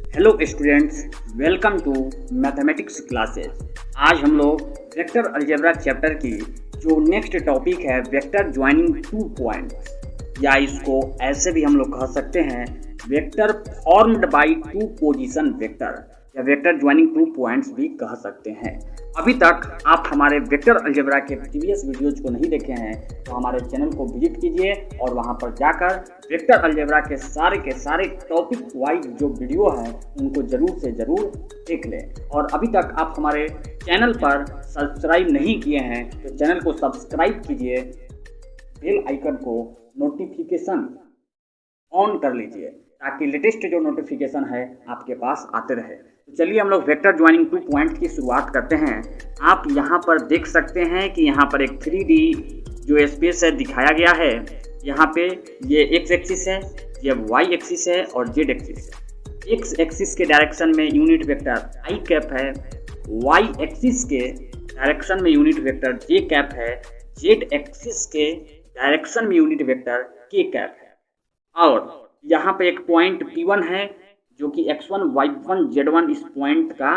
Hello students, welcome to mathematics classes. आज हम लोग वेक्टर अलजेब्रा चैप्टर की जो नेक्स्ट टॉपिक है वेक्टर ज्वाइनिंग टू पॉइंट्स, या इसको ऐसे भी हम लोग कह सकते हैं vector formed by two position vector, या वेक्टर ज्वाइनिंग टू पॉइंट्स भी कह सकते हैं। अभी तक आप हमारे वेक्टर अलजेब्रा के प्रीवियस वीडियोज को नहीं देखे हैं तो हमारे चैनल को विजिट कीजिए और वहां पर जाकर वेक्टर अलजेब्रा के सारे टॉपिक वाइज जो वीडियो हैं उनको जरूर से जरूर देख लें। और अभी तक आप हमारे चैनल पर सब्सक्राइब नहीं किए हैं तो चैनल को सब्सक्राइब कीजिए, बेल आइकन को नोटिफिकेशन ऑन कर लीजिए ताकि लेटेस्ट जो नोटिफिकेशन है आपके पास आते रहे। तो चलिए हम लोग वेक्टर ज्वाइनिंग टू पॉइंट की शुरुआत करते हैं। आप यहाँ पर देख सकते हैं कि यहाँ पर एक 3D जो स्पेस है दिखाया गया है। यहाँ पे ये x एक्सिस है, ये y एक्सिस है और z एक्सिस है। x एक्सिस के डायरेक्शन में यूनिट वेक्टर i कैप है, y एक्सिस के डायरेक्शन में यूनिट वेक्टर j कैप है, z एक्सिस के डायरेक्शन में यूनिट वेक्टर k कैप है। और यहाँ पे एक पॉइंट P1 है जो कि x1, y1, z1 इस पॉइंट का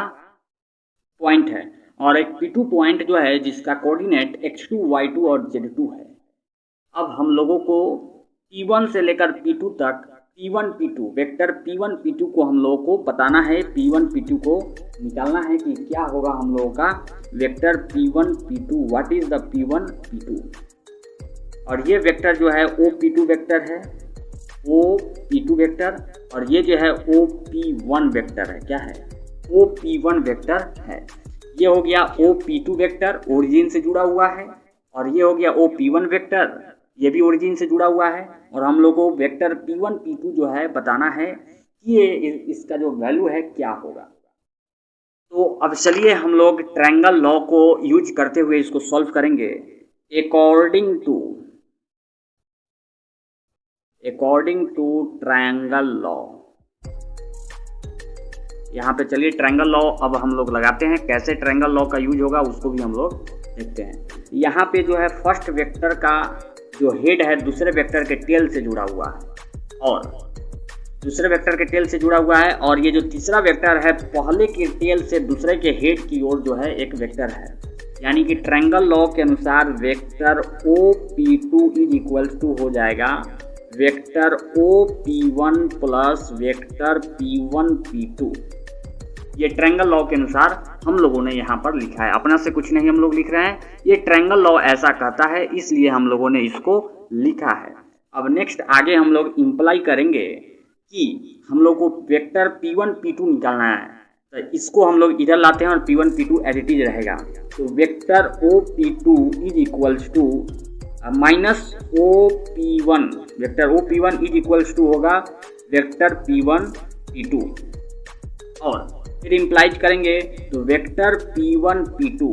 पॉइंट है, और एक P2 पॉइंट जो है जिसका कोऑर्डिनेट x2, y2 और z2 है। अब हम लोगों को P1 से लेकर P2 तक P1, P2 vector P1, P2 को हम लोगों को बताना है, P1, P2 को निकालना है कि क्या होगा हम लोगों का vector P1, P2, what is the P1, P2। और ये वेक्टर जो है OP2 वेक्टर है, OP2 वेक्टर, और ये जो है OP1 वेक्टर है। क्या है? OP1 वेक्टर है। ये हो गया OP2 वेक्टर, ओरिजिन से जुड़ा हुआ है, और ये हो गया OP1 वेक्टर, ये भी ओरिजिन से जुड़ा हुआ है। और हम लोग को वेक्टर P1, P2 जो है बताना है कि ये इसका जो वैल्यू है क्या होगा। तो अब चलिए हम लोग ट्रायंगल लॉ को यूज करते हुए इसको सॉल्व करेंगे। अकॉर्डिंग टू ट्रायंगल लॉ, यहाँ पे चलिए ट्रायंगल लॉ अब हम लोग लगाते हैं। कैसे ट्रायंगल लॉ का यूज होगा उसको भी हम लोग देखते हैं। यहाँ पे जो है फर्स्ट वेक्टर का जो हेड है दूसरे वेक्टर के टेल से जुड़ा हुआ है, और दूसरे वेक्टर के टेल से जुड़ा हुआ है, और ये जो तीसरा वेक्टर है पहले के टेल से दूसरे के हेड की ओर जो है एक वेक्टर है। यानी कि ट्रायंगल लॉ के अनुसार vector OP2 is equal to हो जाएगा vector OP1 plus vector P1, P2। ये ट्रायंगल लॉ के अनुसार हम लोगों ने यहाँ पर लिखा है, अपना से कुछ नहीं हम लोग लिख रहे हैं, ये ट्रायंगल लॉ ऐसा कहता है इसलिए हम लोगों ने इसको लिखा है। अब नेक्स्ट आगे हम लोग इम्प्लाई करेंगे कि हम लोग को वेक्टर P1, P2 निकालना है, तो इसको हम लोग इधर लाते हैं और P1, P2 as it is रहेगा। तो vector OP2 is equals to minus OP1, vector OP1 is equals to होगा वेक्टर P1, P2, और फिर इम्प्लाइज करेंगे तो vector P1, P2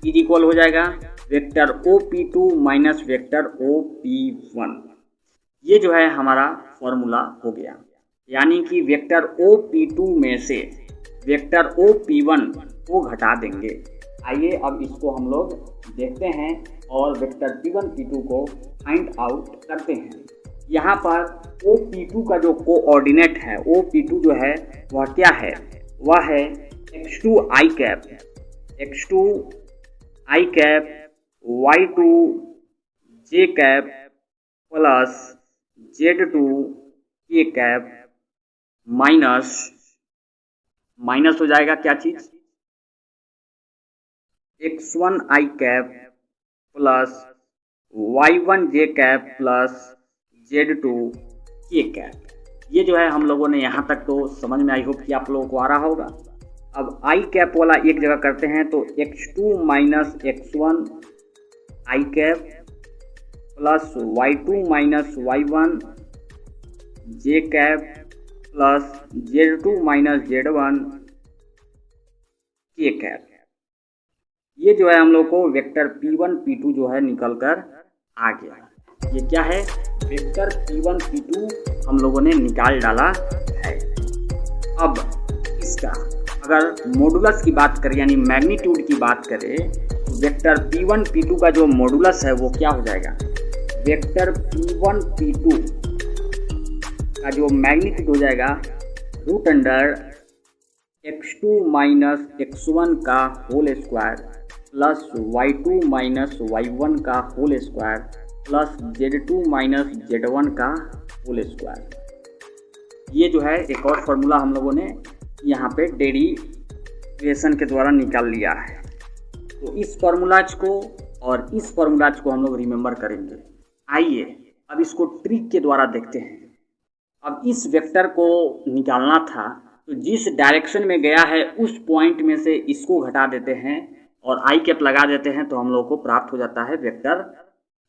is equal हो जाएगा vector OP2 minus vector OP1। ये जो है हमारा फॉर्मूला हो गया। यानी कि वेक्टर OP2 में से वेक्टर OP1 को घटा देंगे। आइए अब इसको हम लोग देखते हैं और वेक्टर P1, P2 को फाइंड आउट करते हैं। यहाँ पर OP2 का जो कोऑर्डिनेट है, OP2 जो है वह क्या है? वह है x2 i cap, y2 j cap plus z2 k cap minus हो जाएगा क्या चीज? x1 i cap plus y1 j cap plus z2 k cap. ये जो है हम लोगों ने यहाँ तक तो समझ में आई होप कि आप लोगों को आ रहा होगा। अब i कैप वाला एक जगह करते हैं तो x2 minus x1 i cap plus y2 minus y1 j cap plus z2 minus z1 k cap. ये जो है हम लोग को वेक्टर P1, P2 जो है निकल कर आ गया। ये क्या है? वेक्टर P1, P2 हम लोगों ने निकाल डाला है। अब इसका अगर मॉडुलस की बात करें यानी मैग्नीट्यूड की बात करें तो वेक्टर P1, P2 का जो मॉडुलस है वो क्या हो जाएगा? वेक्टर P1, P2 का जो मैग्नीट्यूड हो जाएगा root under x2 minus x1 का whole square plus y2 minus y1 का whole square plus z2 minus z1 का होल स्क्वायर। ये जो है एक और फार्मूला हम लोगों ने यहाँ पे डेरिवेशन के द्वारा निकाल लिया है। तो इस फार्मूलाज को और इस फार्मूलाज को हम लोग रिमेंबर करेंगे। आइए अब इसको ट्रिक के द्वारा देखते हैं। अब इस वेक्टर को निकालना था, तो जिस डायरेक्शन में गया है उस पॉइंट में से इसको घटा देते हैं और आई कैप लगा देते हैं, तो हम लोग को प्राप्त हो जाता है वेक्टर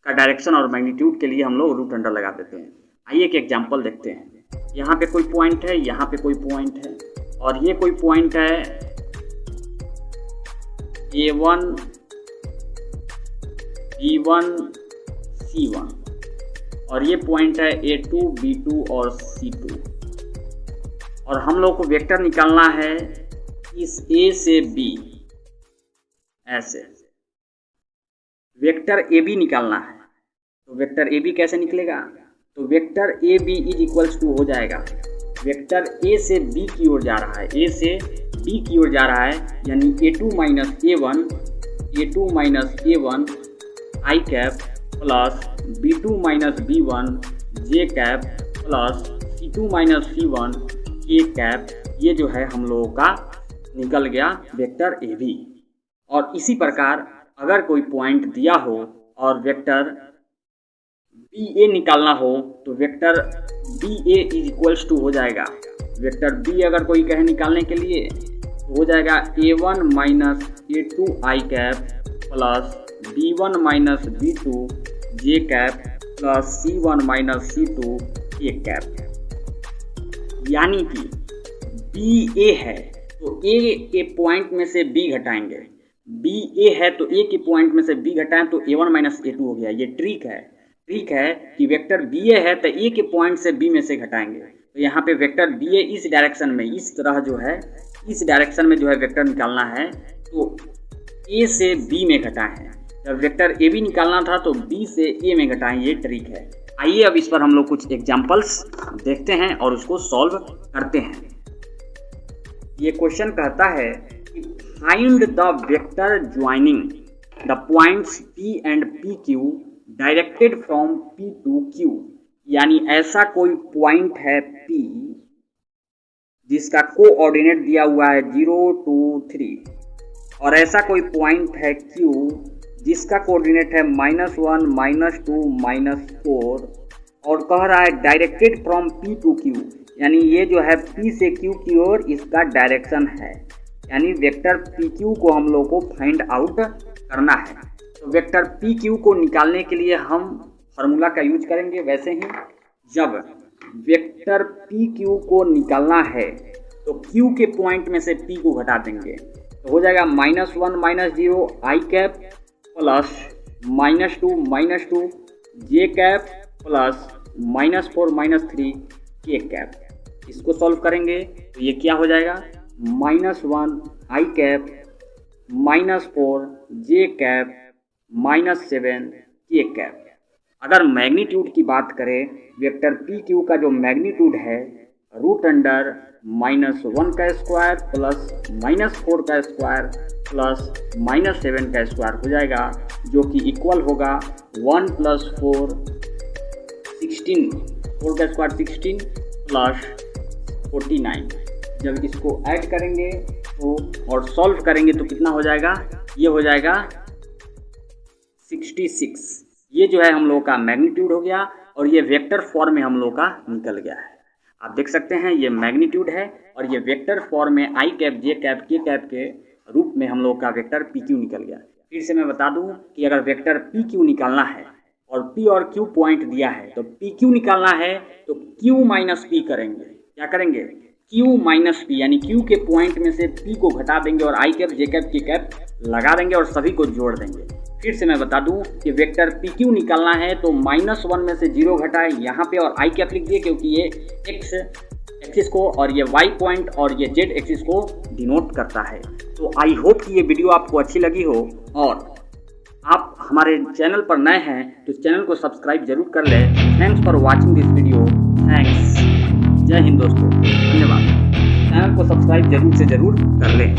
का डायरेक्शन। और मैग्नीट्यूड के लिए हम लोग रूट अंडर लगा देते हैं। आइए एक एग्जांपल देखते हैं। यहाँ पे कोई पॉइंट है, यहाँ पे कोई पॉइंट है और ये कोई पॉइंट है A1 B1 C1 और ये पॉइंट है A2 B2 और C2। और हम लोग को वेक्टर निकालना है इस A से B, ऐसे वेक्टर AB निकालना है। तो वेक्टर AB कैसे निकलेगा? तो vector AB is equals to हो जाएगा, वेक्टर A से B की ओर जा रहा है, A से B की ओर जा रहा है, यानी A2 minus A1 I cap plus B2 minus B1 J cap plus C2 minus C1 K cap. ये जो है हम लोगों का निकल गया वेक्टर AB। और इसी प्रकार अगर कोई पॉइंट दिया हो और वेक्टर BA निकालना हो तो vector BA is equals to हो जाएगा, वेक्टर B अगर कोई कहे निकालने के लिए तो हो जाएगा A1 minus A2 I cap plus B1 minus B2 J cap plus C1 minus C2 K cap. यानी कि BA है तो A के पॉइंट में से B घटाएंगे, BA है तो A के पॉइंट में से B घटाएं तो A1 माइनस A2 हो गया। ये ट्रिक है कि वेक्टर BA है तो A के पॉइंट से B में से घटाएंगे। तो यहाँ पे वेक्टर BA इस डायरेक्शन में, इस तरह जो है इस डायरेक्शन में जो है वेक्टर निकालना है, तो A से B में घटाएं। जब वेक्टर AB निकालना था तो B से A में घटाएं। ये ट्रिक है। आइए अब इस पर हम लोग कुछ एग्जांपल्स देखते हैं और उसको सॉल्व करते हैं। ये क्वेश्चन कहता है कि find the vector joining the points P and PQ directed from P to Q। यानी ऐसा कोई पॉइंट है P जिसका कोऑर्डिनेट दिया हुआ है 0 2 3 और ऐसा कोई पॉइंट है Q जिसका कोऑर्डिनेट है -1 -2 -4 और कह रहा है directed from P to Q। यानी ये जो है P से Q की ओर इसका डायरेक्शन है। यानी वेक्टर PQ को हम लोग को फाइंड आउट करना है। तो वेक्टर PQ को निकालने के लिए हम फार्मूला का यूज करेंगे। वैसे ही जब वेक्टर PQ को निकालना है तो Q के पॉइंट में से P को घटा देंगे, तो हो जाएगा -1 -0 आई कैप प्लस -2 जे कैप प्लस -4 -3 के कैप। इसको सॉल्व करेंगे तो ये क्या हो जाएगा, -1 आई कैप -4 जे कैप -7 के कैप। अगर मैग्नीट्यूड की बात करें, वेक्टर PQ का जो मैग्नीट्यूड है रूट अंडर -1 का स्क्वायर प्लस -4 का स्क्वायर प्लस -7 का स्क्वायर हो जाएगा, जो कि इक्वल होगा 1 + 4 16, 4 का स्क्वायर 16 प्लस 49। जब इसको ऐड करेंगे तो और सॉल्व करेंगे तो कितना हो जाएगा, ये हो जाएगा 66। ये जो है हम लोग का मैग्नीट्यूड हो गया और ये वेक्टर फॉर्म में हम लोग का निकल गया है। आप देख सकते हैं ये मैग्नीट्यूड है और ये वेक्टर फॉर्म में आई कैप जे कैप के कैप के रूप में हम लोग का वेक्टर PQ निकल गया। फिर से मैं बता दूं कि अगर वेक्टर PQ निकालना है और P और Q पॉइंट दिया है तो PQ निकालना है तो Q - P करेंगे। क्या करेंगे, Q - P, यानी Q के पॉइंट में से P को घटा देंगे और आई कैप जे कैप के कैप लगा देंगे और सभी को जोड़ देंगे। फिर से मैं बता दूं कि वेक्टर PQ निकालना है तो -1 में से 0 घटाए यहाँ पे और आई कैप लिख दिए, क्योंकि ये x एक्सिस को और ये y पॉइंट और ये z एक्सिस को डिनोट करता है। तो आई होप कि ये वीडियो आपको अच्छी लगी हो और आप हमारे चैनल पर नए हैं तो चैनल को सब्सक्राइब जरूर कर लें। Thanks for watching this video. Thanks. जय हिंद दोस्तों, धन्यवाद। चैनल को सब्सक्राइब जरूर से जरूर कर लें।